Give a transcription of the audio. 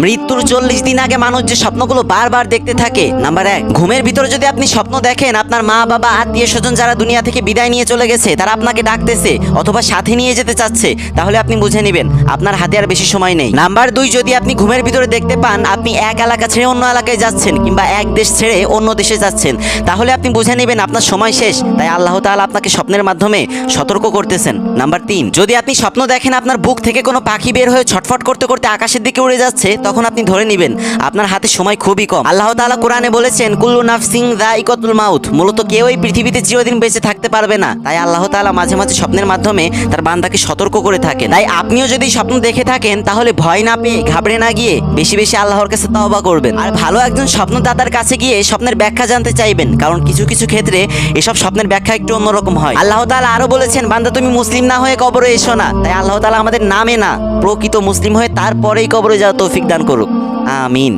মৃত্যুর 40 দিন আগে মানুষ যে স্বপ্নগুলো বারবার দেখতে থাকে। নাম্বার 1, ঘুমের ভিতরে যদি আপনি স্বপ্ন দেখেন আপনার মা বাবা আত্মীয় স্বজন যারা দুনিয়া থেকে বিদায় নিয়ে চলে গেছে তারা আপনাকে ডাকতেছে অথবা সাথে নিয়ে যেতে চাচ্ছে, তাহলে আপনি বুঝে নেবেন আপনার হাতে আর বেশি সময় নেই। নাম্বার 2, যদি আপনি ঘুমের ভিতরে দেখতে পান আপনি এক এলাকা ছেড়ে অন্য এলাকায় যাচ্ছেন কিংবা এক দেশ ছেড়ে অন্য দেশে যাচ্ছেন, তাহলে আপনি বুঝে নেবেন আপনার সময় শেষ, তাই আল্লাহ তাআলা আপনাকে স্বপ্নের মাধ্যমে সতর্ক করতেছেন। নাম্বার 3, যদি আপনি স্বপ্ন দেখেন আপনার বুক থেকে কোনো পাখি বের হয়ে ছটফট করতে করতে আকাশের দিকে উড়ে যাচ্ছে, তখন আপনি ধরে নেবেন আপনার হাতে সময় খুবই কম। আল্লাহ তাআলা কোরআনে বলেছেন কুল্লু নাফসিন যায়িকাতুল মাউত, মূলত কেউ এই পৃথিবীতে চিরদিন বেঁচে থাকতে পারবে না, তাই আল্লাহ তাআলা মাঝে মাঝে স্বপ্নের মাধ্যমে তার বান্দাকে সতর্ক করে থাকেন। তাই আপনিও যদি স্বপ্ন দেখে থাকেন তাহলে ভয় না পেয়ে ঘাবড়ে না গিয়ে বেশি বেশি আল্লাহর কাছে তওবা করবেন আর ভালো একজন স্বপ্নদাতার কাছে গিয়ে স্বপ্নের ব্যাখ্যা জানতে চাইবেন, কারণ কিছু কিছু ক্ষেত্রে এসব স্বপ্নের ব্যাখ্যা একটু অন্যরকম হয়। আল্লাহ তাআলা আরো বলেছেন বান্দা তুমি মুসলিম না হয়ে কবরে এসো না, তাই আল্লাহ তাআলা আমাদের নামে না প্রকৃত মুসলিম হয়ে তারপরেই কবরে যাওয়ার তৌফিক দান করুক। আমিন।